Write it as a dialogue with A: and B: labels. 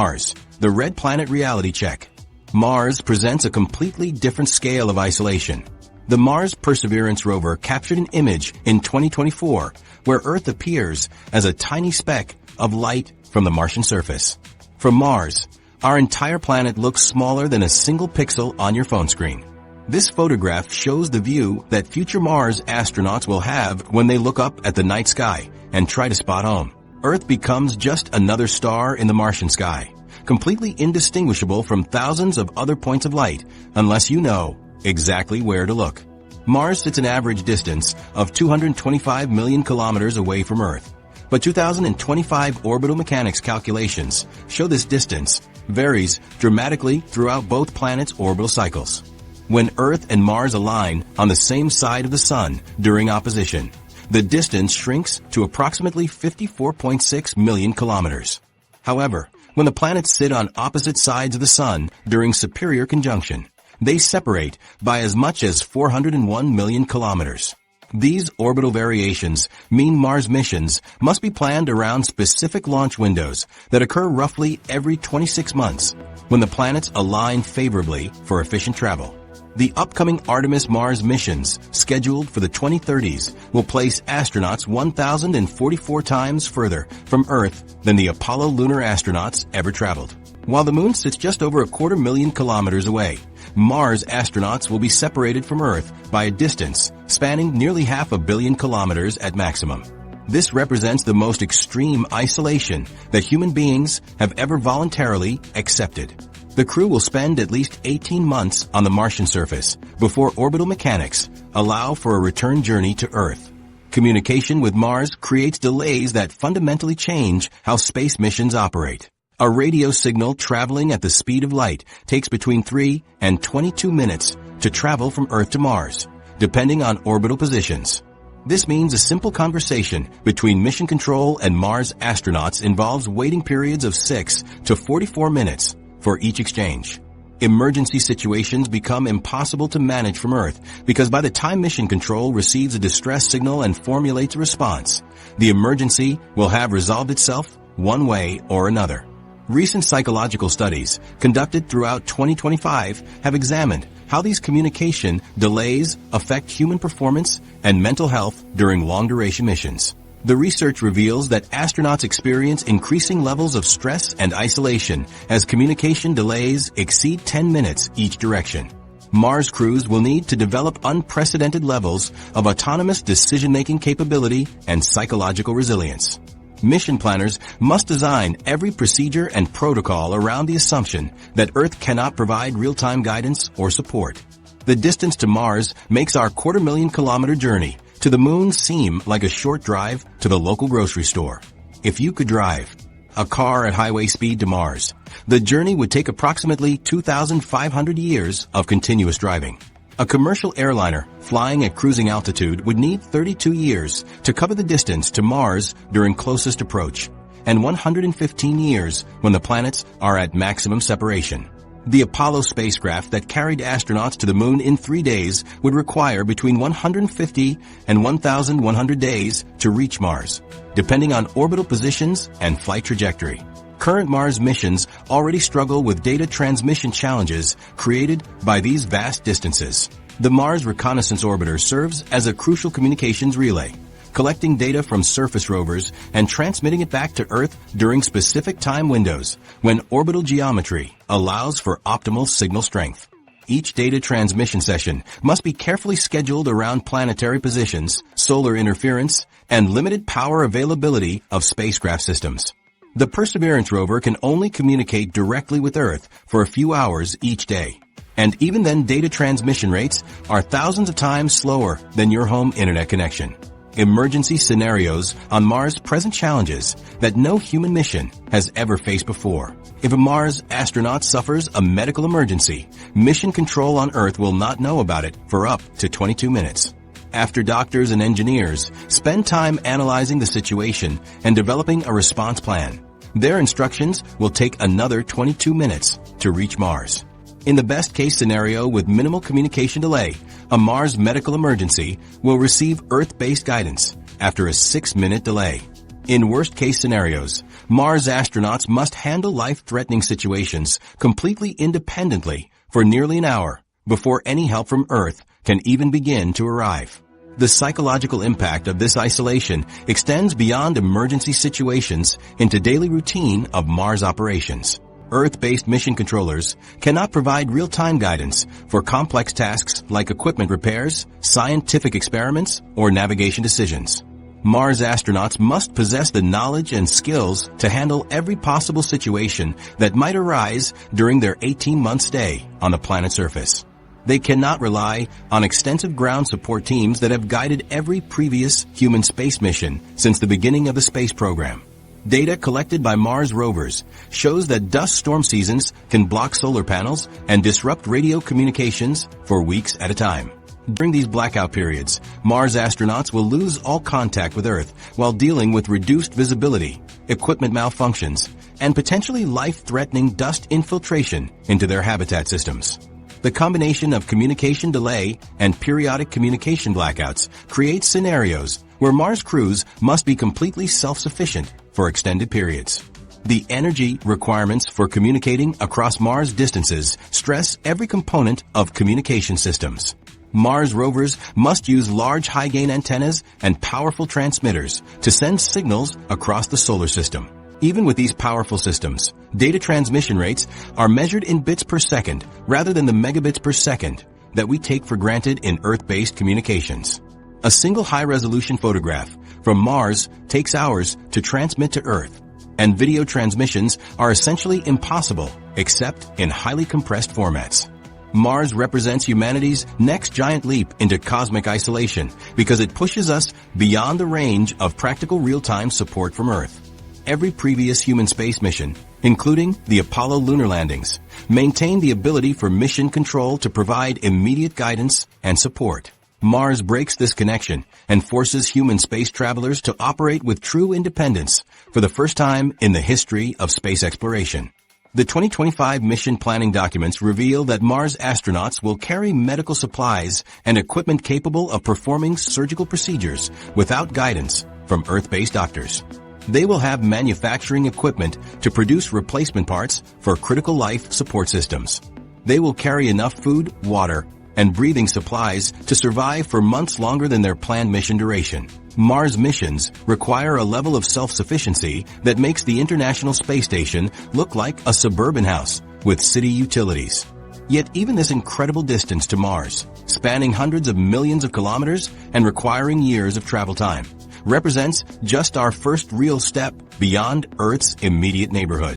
A: Mars, the Red Planet Reality Check. Mars presents a completely different scale of isolation. The Mars Perseverance rover captured an image in 2024 where Earth appears as a tiny speck of light from the Martian surface. From Mars, our entire planet looks smaller than a single pixel on your phone screen. This photograph shows the view that future Mars astronauts will have when they look up at the night sky and try to spot home. Earth becomes just another star in the Martian sky, completely indistinguishable from thousands of other points of light unless you know exactly where to look. Mars sits an average distance of 225 million kilometers away from Earth, but 2025 orbital mechanics calculations show this distance varies dramatically throughout both planets' orbital cycles. When Earth and Mars align on the same side of the Sun during opposition, the distance shrinks to approximately 54.6 million kilometers. However, when the planets sit on opposite sides of the Sun during superior conjunction, they separate by as much as 401 million kilometers. These orbital variations mean Mars missions must be planned around specific launch windows that occur roughly every 26 months when the planets align favorably for efficient travel. The upcoming Artemis Mars missions, scheduled for the 2030s, will place astronauts 1,044 times further from Earth than the Apollo lunar astronauts ever traveled. While the Moon sits just over 250,000 kilometers away, Mars astronauts will be separated from Earth by a distance spanning nearly 500 million kilometers at maximum. This represents the most extreme isolation that human beings have ever voluntarily accepted. The crew will spend at least 18 months on the Martian surface before orbital mechanics allow for a return journey to Earth. Communication with Mars creates delays that fundamentally change how space missions operate. A radio signal traveling at the speed of light takes between 3 and 22 minutes to travel from Earth to Mars, depending on orbital positions. This means a simple conversation between mission control and Mars astronauts involves waiting periods of 6 to 44 minutes for each exchange. Emergency situations become impossible to manage from Earth because by the time mission control receives a distress signal and formulates a response, the emergency will have resolved itself one way or another. Recent psychological studies conducted throughout 2025 have examined how these communication delays affect human performance and mental health during long-duration missions. The research reveals that astronauts experience increasing levels of stress and isolation as communication delays exceed 10 minutes each direction. Mars crews will need to develop unprecedented levels of autonomous decision-making capability and psychological resilience. Mission planners must design every procedure and protocol around the assumption that Earth cannot provide real-time guidance or support. The distance to Mars makes our 250,000 kilometer journey to the Moon seem like a short drive to the local grocery store. If you could drive a car at highway speed to Mars, the journey would take approximately 2,500 years of continuous driving. A commercial airliner flying at cruising altitude would need 32 years to cover the distance to Mars during closest approach, and 115 years when the planets are at maximum separation. The Apollo spacecraft that carried astronauts to the Moon in 3 days would require between 150 and 1,100 days to reach Mars, depending on orbital positions and flight trajectory. Current Mars missions already struggle with data transmission challenges created by these vast distances. The Mars Reconnaissance Orbiter serves as a crucial communications relay, collecting data from surface rovers and transmitting it back to Earth during specific time windows when orbital geometry allows for optimal signal strength. Each data transmission session must be carefully scheduled around planetary positions, solar interference, and limited power availability of spacecraft systems. The Perseverance rover can only communicate directly with Earth for a few hours each day. And even then, data transmission rates are thousands of times slower than your home internet connection. Emergency scenarios on Mars present challenges that no human mission has ever faced before. If a Mars astronaut suffers a medical emergency, mission control on Earth will not know about it for up to 22 minutes. After doctors and engineers spend time analyzing the situation and developing a response plan, their instructions will take another 22 minutes to reach Mars. In the best-case scenario with minimal communication delay, a Mars medical emergency will receive Earth-based guidance after a 6-minute delay. In worst-case scenarios, Mars astronauts must handle life-threatening situations completely independently for nearly an hour before any help from Earth can even begin to arrive. The psychological impact of this isolation extends beyond emergency situations into daily routine of Mars operations. Earth-based mission controllers cannot provide real-time guidance for complex tasks like equipment repairs, scientific experiments, or navigation decisions. Mars astronauts must possess the knowledge and skills to handle every possible situation that might arise during their 18-month stay on the planet's surface. They cannot rely on extensive ground support teams that have guided every previous human space mission since the beginning of the space program. Data collected by Mars rovers shows that dust storm seasons can block solar panels and disrupt radio communications for weeks at a time. During these blackout periods, Mars astronauts will lose all contact with Earth while dealing with reduced visibility, equipment malfunctions, and potentially life-threatening dust infiltration into their habitat systems. The combination of communication delay and periodic communication blackouts creates scenarios where Mars crews must be completely self-sufficient for extended periods. The energy requirements for communicating across Mars distances stress every component of communication systems. Mars rovers must use large high-gain antennas and powerful transmitters to send signals across the solar system. Even with these powerful systems, data transmission rates are measured in bits per second rather than the megabits per second that we take for granted in Earth-based communications. A single high-resolution photograph from Mars takes hours to transmit to Earth, and video transmissions are essentially impossible except in highly compressed formats. Mars represents humanity's next giant leap into cosmic isolation because it pushes us beyond the range of practical real-time support from Earth. Every previous human space mission, including the Apollo lunar landings, maintained the ability for mission control to provide immediate guidance and support. Mars breaks this connection and forces human space travelers to operate with true independence for the first time in the history of space exploration. The 2025 mission planning documents reveal that Mars astronauts will carry medical supplies and equipment capable of performing surgical procedures without guidance from Earth-based doctors. They will have manufacturing equipment to produce replacement parts for critical life support systems. They will carry enough food, water, and breathing supplies to survive for months longer than their planned mission duration. Mars missions require a level of self-sufficiency that makes the International Space Station look like a suburban house with city utilities. Yet even this incredible distance to Mars, spanning hundreds of millions of kilometers and requiring years of travel time, represents just our first real step beyond Earth's immediate neighborhood.